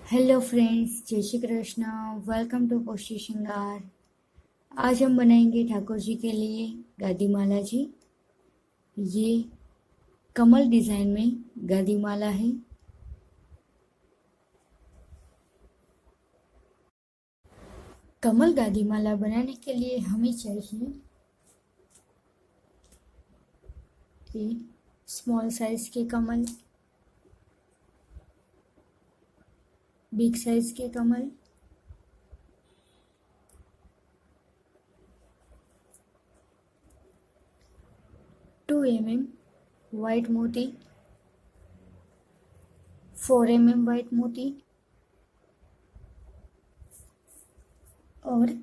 Hello friends, जय Shri Krishna. Welcome to पोस्टी श्रृंगार। आज हम बनाएंगे ठाकुर जी के लिए गादी माला जी। ये कमल डिज़ाइन में गादी माला है। कमल गादी माला बनाने के लिए हमें चाहिए ये स्मॉल साइज के कमल, बिग साइज के कमल, 2 mm वाइट मोती, 4 mm वाइट मोती और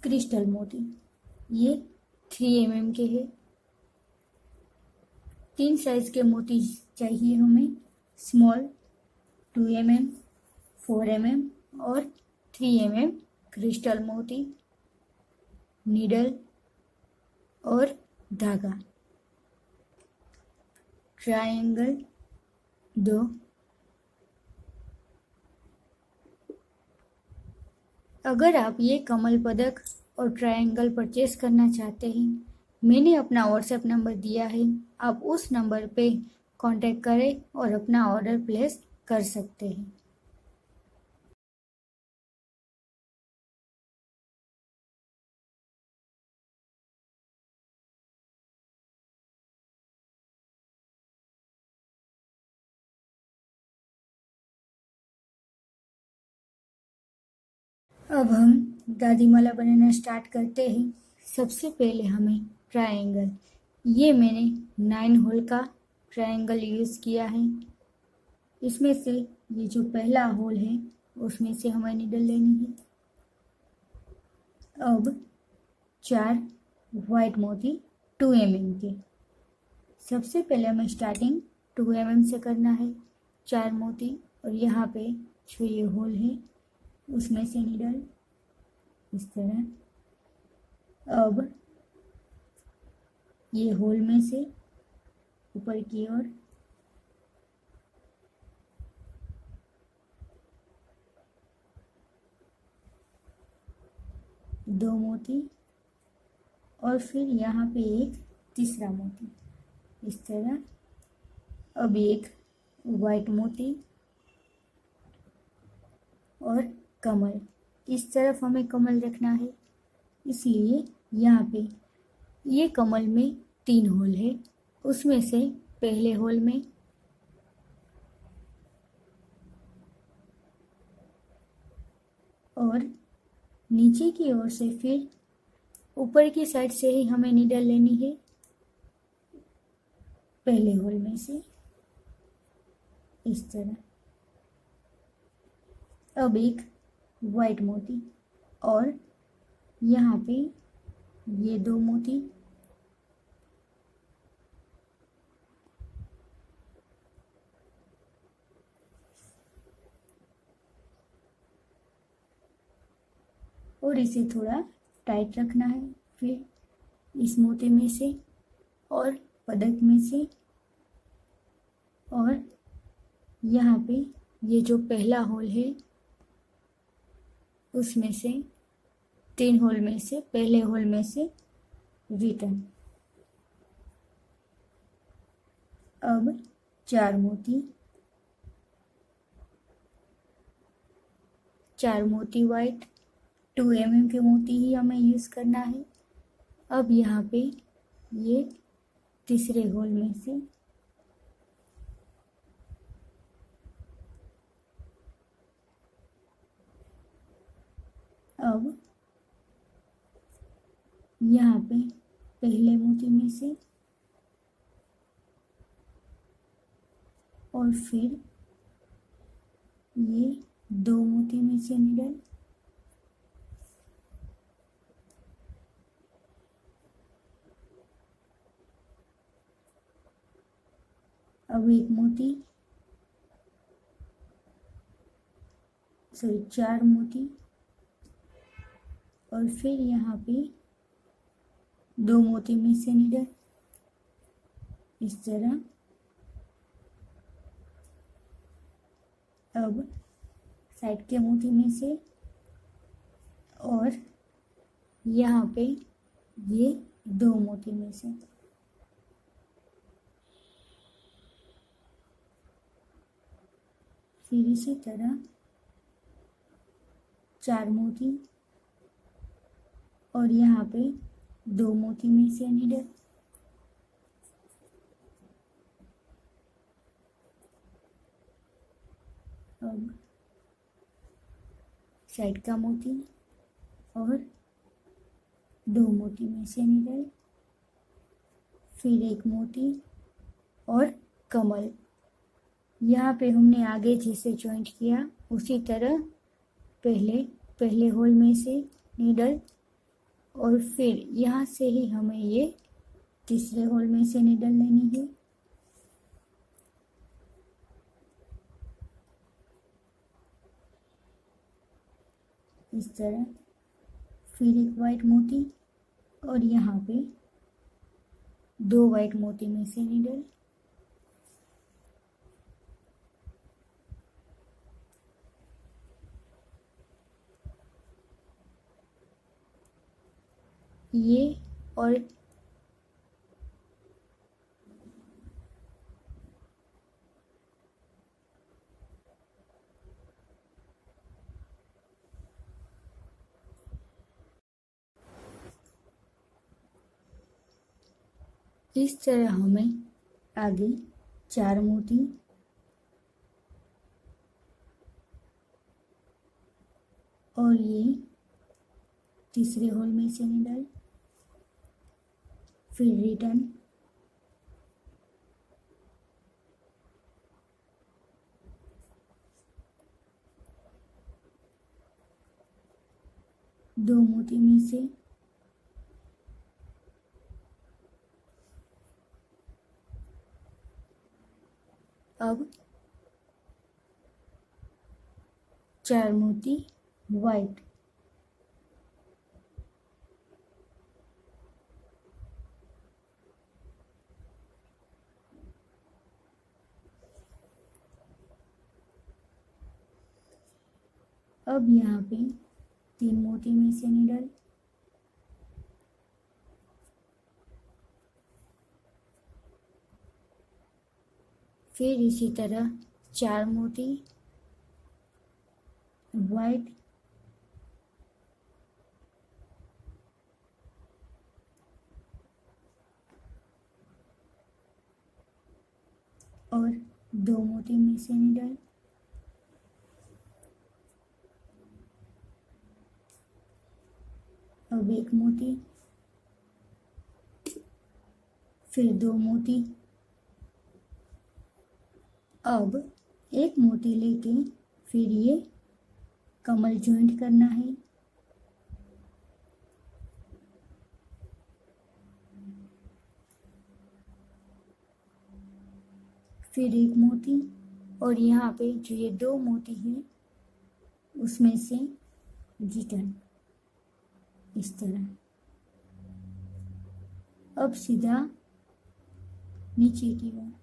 क्रिस्टल मोती। ये 3 mm के हैं। 3 साइज के मोती चाहिए हमें, स्मॉल 2 mm, 4 mm और 3 mm क्रिस्टल मोती, नीडल और धागा। ट्रायंगल 2। अगर आप ये कमल पदक और ट्रायंगल परचेस करना चाहते हैं, मैंने अपना व्हाट्सएप नंबर दिया है, आप उस नंबर पे कांटेक्ट करें और अपना ऑर्डर प्लेस कर सकते हैं। अब हम गादी माला बनाना स्टार्ट करते हैं। सबसे पहले हमें ट्रायंगल, ये मैंने 9 होल का ट्रायंगल यूज़ किया है। इसमें से ये जो पहला होल है उसमें से हमें नीडल लेनी है। अब 4 वाइट मोती 2 mm के। सबसे पहले हमें स्टार्टिंग 2 mm से करना है। 4 मोती और यहाँ पे जो ये होल है उसमें से नीडल इस तरह। अब ये होल में से ऊपर की ओर 2 मोती और फिर यहाँ पे एक तीसरा मोती इस तरह। अब एक वाइट मोती और कमल, इस तरफ हमें कमल रखना है, इसलिए यहाँ पे ये कमल में 3 होल है। उसमें से पहले होल में और नीचे की ओर से फिर ऊपर की साइड से ही हमें नीडल लेनी है, पहले होल में से इस तरह। अब एक वाइट मोती और यहाँ पे ये 2 मोती और इसे थोड़ा टाइट रखना है। फिर इस मोती में से और पदक में से और यहाँ पे ये जो पहला होल है उसमें से 3 होल में से पहले होल में से रिटर्न। अब 4 मोती, 4 मोती वाइट 2 mm के मोती ही हमें यूज़ करना है। अब यहाँ पे ये तीसरे होल में से अब यहाँ पे पहले मोती में से और फिर ये 2 मोती में से नीडल। अब एक मोती, सॉरी 4 मोती और फिर यहाँ पे 2 मोती में से नीडल इस तरह। अब साइड के मोती में से, और यहाँ पे ये 2 मोती में से। फिर इसी तरह 4 मोती और यहाँ पे 2 मोती में से नीडल। अब साइड का मोती और 2 मोती में से नीडल, फिर 1 मोती और कमल। यहाँ पे हमने आगे जैसे जॉइंट किया उसी तरह पहले होल में से नीडल, और फिर यहाँ से ही हमें ये तीसरे होल में से नीडल लेनी है। इस तरह, फिर 1 वाइट मोती और यहाँ पे 2 वाइट मोती में से नीडल, ये और इस तरह हमें आगे 4 मोती और ये तीसरे होल में से नीडल, फिर रिटर्न, दो मोती में से अब 4 मोती वाइट, अब यहाँ पे 3 मोती में से नीडल, फिर इसी तरह 4 मोती वाइट और 2 मोती में से नीडल, अब 1 मोती, फिर 2 मोती, अब 1 मोती लेके फिर ये कमल जॉइंट करना है। फिर 1 मोती और यहाँ पे जो ये 2 मोती है उसमें से रिटर्न, इस तरह। अब सीधा नीचे की ओर,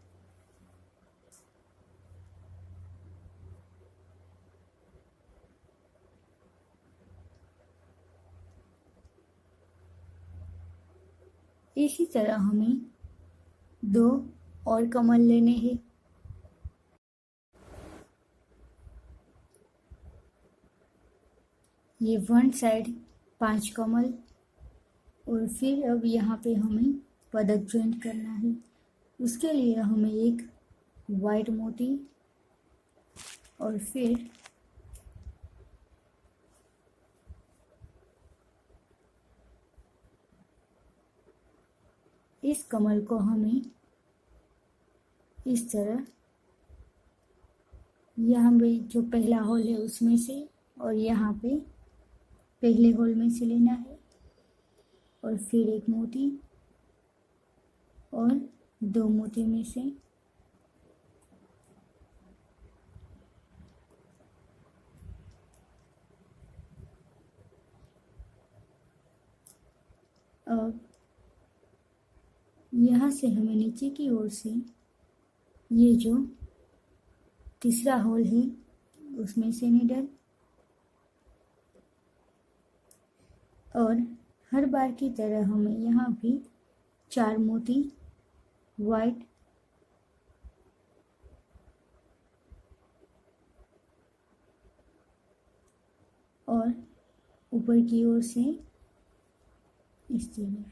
इसी तरह हमें 2 और कमल लेने हैं। ये 1 साइड 5 कमल, और फिर अब यहाँ पे हमें पदक जॉइंट करना है। उसके लिए हमें 1 वाइट मोती और फिर इस कमल को हमें इस तरह यहाँ पे जो पहला होल है उसमें से और यहाँ पे पहले होल में से लेना है, और फिर 1 मोती और 2 मोती में से अब यहाँ से हमें नीचे की ओर से ये जो तीसरा होल है उसमें से नीडल, और हर बार की तरह हमें यहाँ भी 4 मोती वाइट और ऊपर की ओर से इस तरह।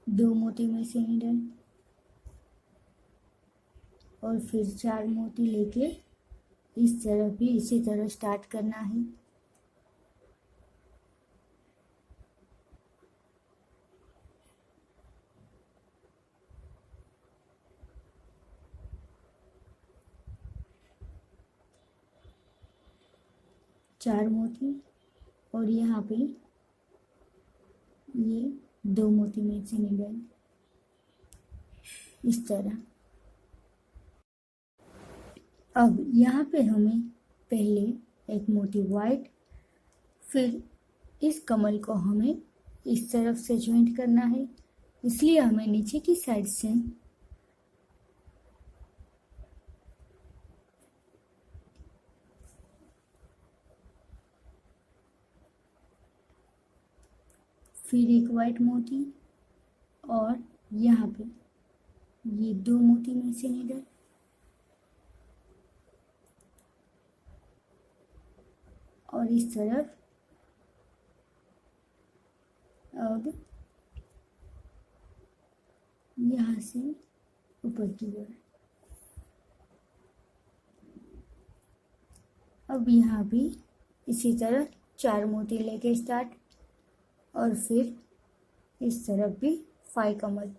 दो मोती में से नीडल और फिर 4 मोती लेके इस तरफ भी इसी तरह स्टार्ट करना है। चार मोती और यहाँ पे ये 2 मोती में से नीडल इस तरह। अब यहाँ पे हमें पहले एक मोती वाइट, फिर इस कमल को हमें इस तरफ से ज्वाइंट करना है, इसलिए हमें नीचे की साइड से फिर एक वाइट मोती और यहाँ पे ये 2 मोती में से नीडल और इस तरफ। अब यहाँ से ऊपर की ओर। अब यहाँ भी इसी तरह 4 मोती लेके स्टार्ट और फिर इस तरफ भी 5 कमल,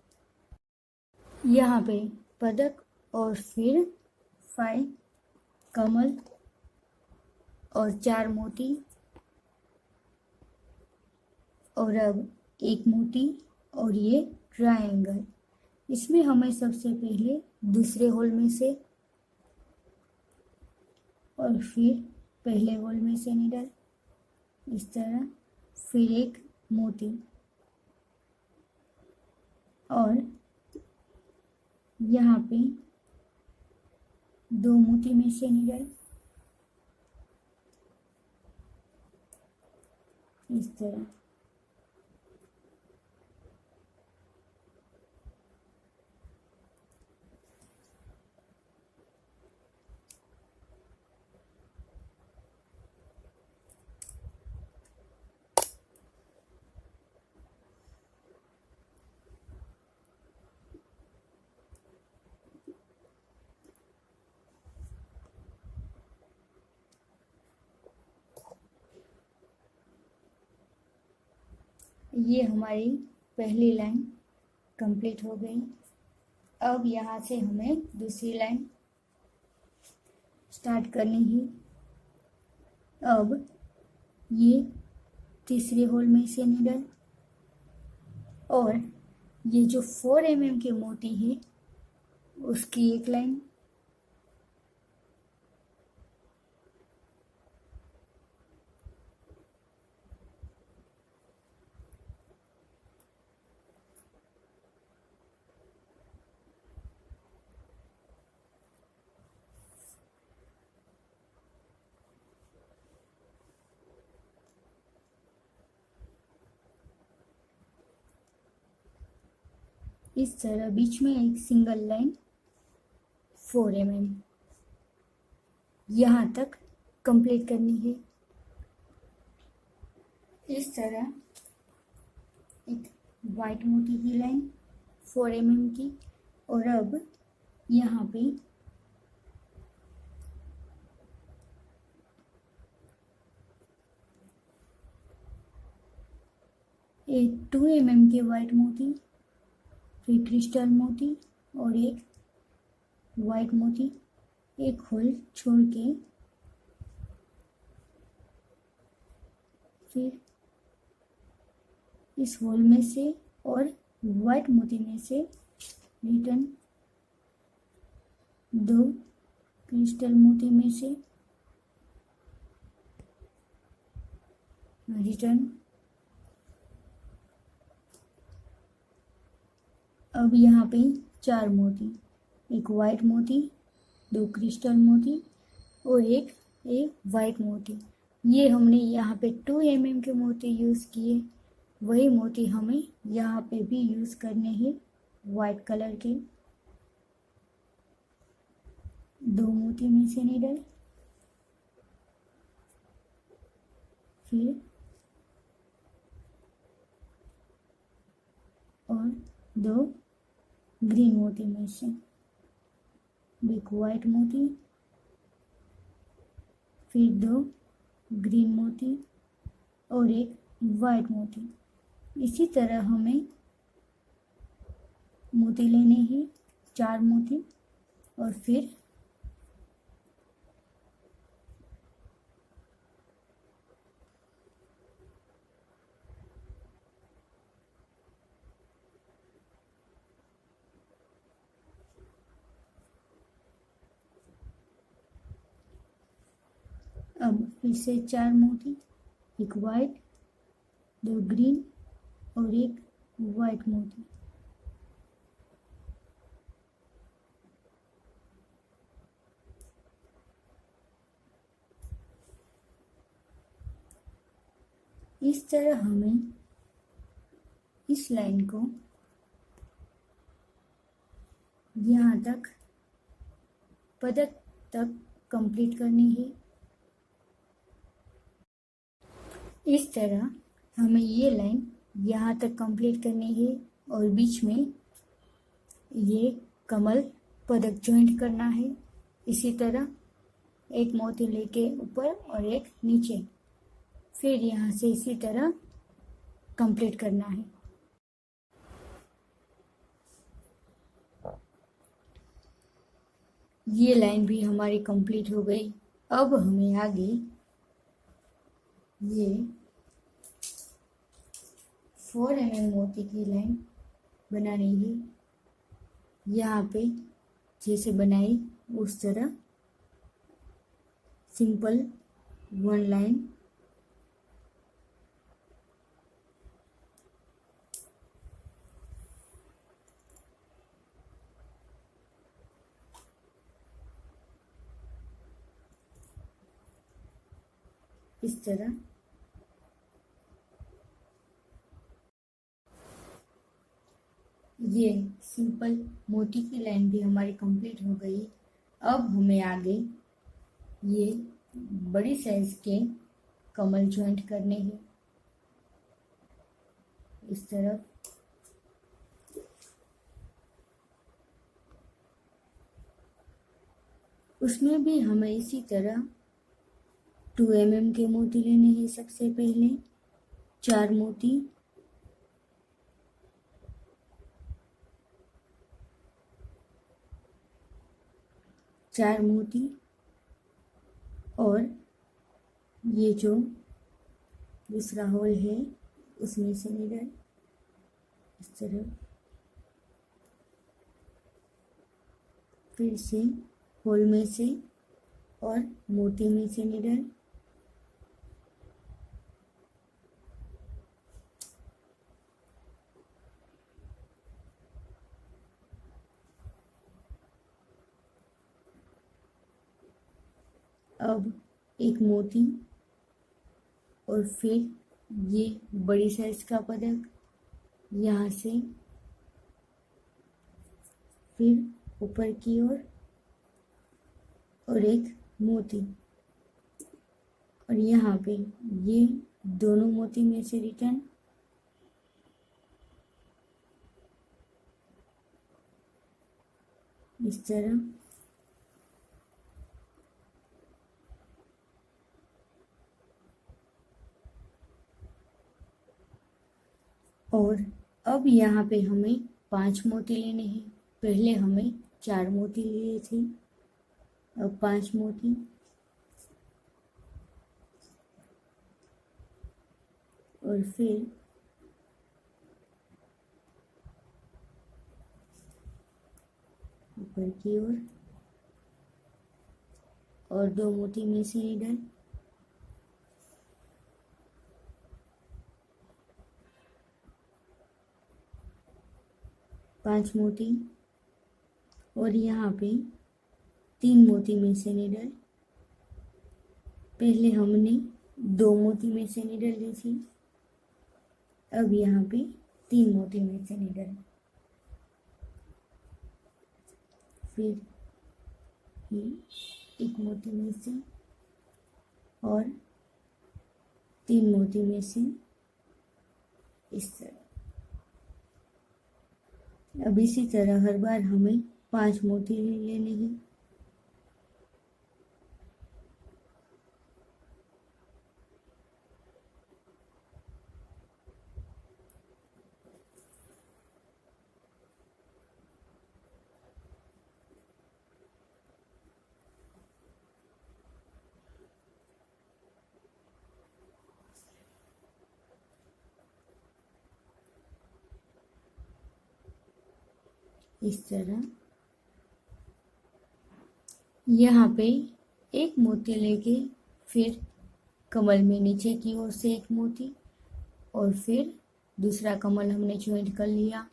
यहाँ पे पदक और फिर 5 कमल और 4 मोती और अब एक मोती और ये ट्रायंगल। इसमें हमें सबसे पहले दूसरे होल में से और फिर पहले होल में से नीडल इस तरह, फिर एक मोती और यहाँ पे 2 मोती में से नीडल इस तरह। ये हमारी पहली लाइन कंप्लीट हो गई। अब यहाँ से हमें दूसरी लाइन स्टार्ट करनी है। अब ये तीसरे होल में से नीडल और ये जो 4 mm की मोती है उसकी एक लाइन इस तरह, बीच में एक सिंगल लाइन 4 mm यहाँ तक कंप्लीट करनी है। इस तरह एक वाइट मोती की लाइन 4 mm की और अब यहाँ पे एक 2 mm के वाइट मोती, फिर क्रिस्टल मोती और एक वाइट मोती, एक होल छोड़ के फिर इस होल में से और वाइट मोती में से रिटर्न 2 क्रिस्टल मोती में से रिटर्न। अब यहाँ पे 4 मोती, एक वाइट मोती, 2 क्रिस्टल मोती और एक वाइट मोती। ये हमने यहाँ पे 2 mm के मोती यूज़ किए, वही मोती हमें यहाँ पे भी यूज़ करने हैं, वाइट कलर के। 2 मोती में से नीडल, फिर और 2 ग्रीन मोती में से, एक वाइट मोती, फिर 2 ग्रीन मोती और एक वाइट मोती। इसी तरह हमें मोती लेने हैं, 4 मोती, और फिर अब फिर से 4 मोती, एक वाइट, 2 ग्रीन और एक वाइट मोती। इस तरह हमें इस लाइन को यहाँ तक, पदक तक कंप्लीट करनी है। इस तरह हमें ये लाइन यहाँ तक कंप्लीट करनी है और बीच में ये कमल पदक जॉइंट करना है। इसी तरह एक मोती लेके ऊपर और एक नीचे, फिर यहाँ से इसी तरह कंप्लीट करना है। ये लाइन भी हमारी कंप्लीट हो गई। अब हमें आगे ये 4 mm मोती की लाइन बनानी है। यहाँ पे जैसे बनाई उस तरह सिंपल 1 लाइन, इस तरह। ये सिंपल मोती की लाइन भी हमारी कंप्लीट हो गई। अब हमें आगे ये बड़ी साइज के कमल जॉइंट करने हैं, इस तरफ। उसमें भी हमें इसी तरह 2 mm के मोती लेने हैं। सबसे पहले 4 मोती, और ये जो दूसरा होल है उसमें से निडल, इस तरह। फिर से होल में से और मोती में से निडल, अब एक मोती और फिर ये बड़ी साइज का पदक यहाँ से, फिर ऊपर की ओर और एक मोती, और यहाँ पे ये दोनों मोती में से रिटर्न, इस तरह। और अब यहाँ पे हमें 5 मोती लेने हैं। पहले हमें 4 मोती लिए थे, अब 5 मोती, और फिर ऊपर की ओर और 2 मोती में से निडल, 5 मोती और यहाँ पे 3 मोती में से नीडल। पहले हमने 2 मोती में से नीडल ली थी, अब यहाँ पे 3 मोती में से नीडल। फिर ये 1 मोती में से और 3 मोती में से इस तरह। अब इसी तरह हर बार हमें 5 मोती लेने हैं। इस तरह यहाँ पे 1 मोती लेके फिर कमल में नीचे की ओर से 1 मोती और फिर दूसरा कमल हमने ज्वाइंट कर लिया।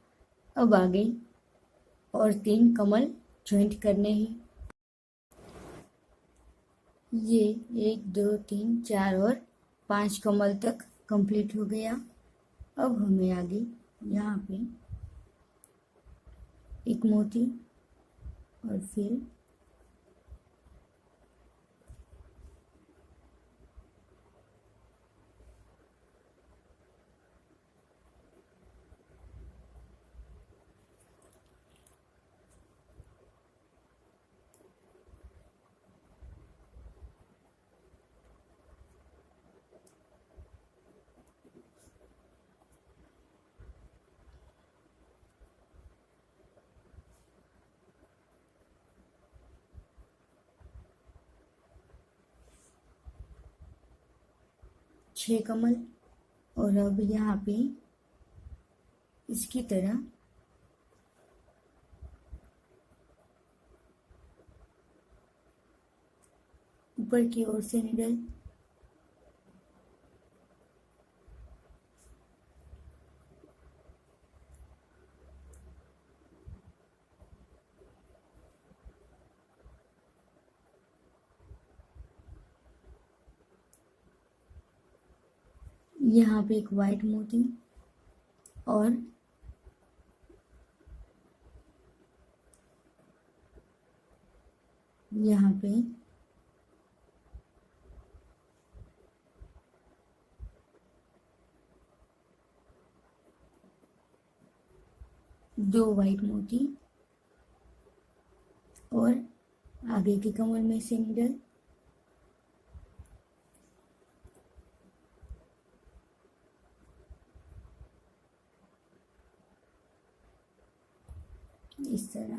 अब आगे और 3 कमल ज्वाइंट करने हैं। ये 1 2 3 4 और 5 कमल तक कंप्लीट हो गया। अब हमें आगे यहाँ पे 1 मोती और फिर छः कमल और अब यहाँ पे इसकी तरह ऊपर की ओर से निडल। यहाँ पे एक वाइट मोती और यहाँ पे दो वाइट मोती और आगे के कमल में से निडल। इस तरह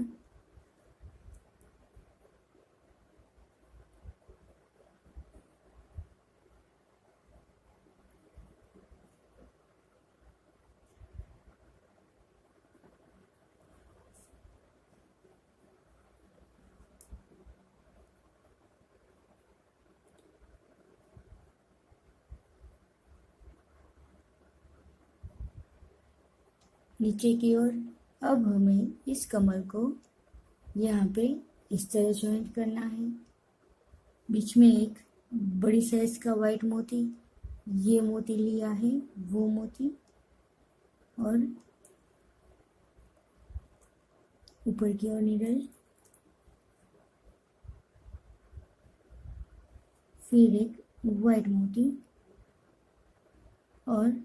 नीचे की ओर। अब हमें इस कमल को यहाँ पे इस तरह ज्वाइंट करना है। बीच में एक बड़ी साइज का वाइट मोती, ये मोती लिया है वो मोती और ऊपर की ओर निडल। फिर एक वाइट मोती और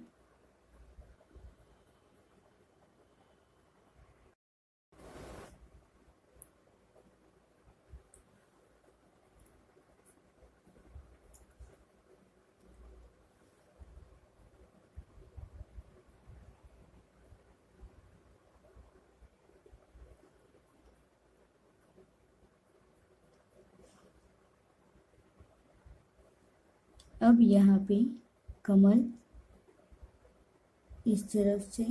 अब यहाँ पे कमल इस तरफ से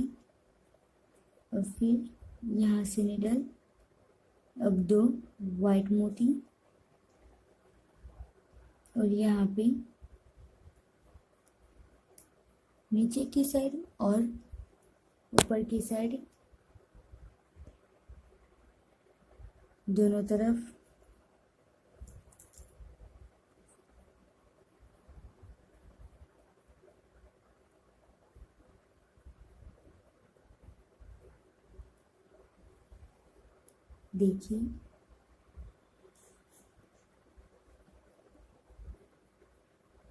और फिर यहाँ से निडल। अब 2 वाइट मोती और यहाँ पे नीचे की साइड और ऊपर की साइड दोनों तरफ। देखिए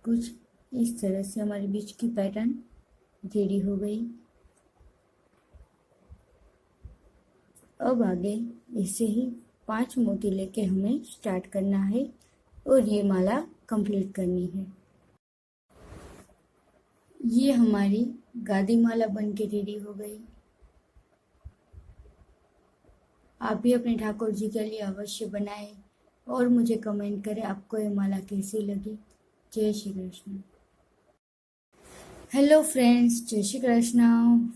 कुछ इस तरह से हमारे बीच की पैटर्न रेडी हो गई। अब आगे ऐसे ही 5 मोती लेके हमें स्टार्ट करना है और ये माला कंप्लीट करनी है। ये हमारी गादी माला बन के रेडी हो गई। आप भी अपने ठाकुर जी के लिए अवश्य बनाएं और मुझे कमेंट करें आपको ये माला कैसी लगी। जय श्री कृष्ण। हेलो फ्रेंड्स, जय श्री कृष्ण।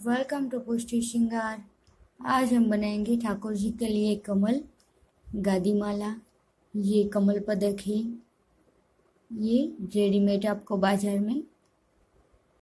वेलकम टू पुष्टि श्रृंगार। आज हम बनाएंगे ठाकुर जी के लिए कमल गादी माला। ये कमल पदक है, ये रेडीमेड आपको बाजार में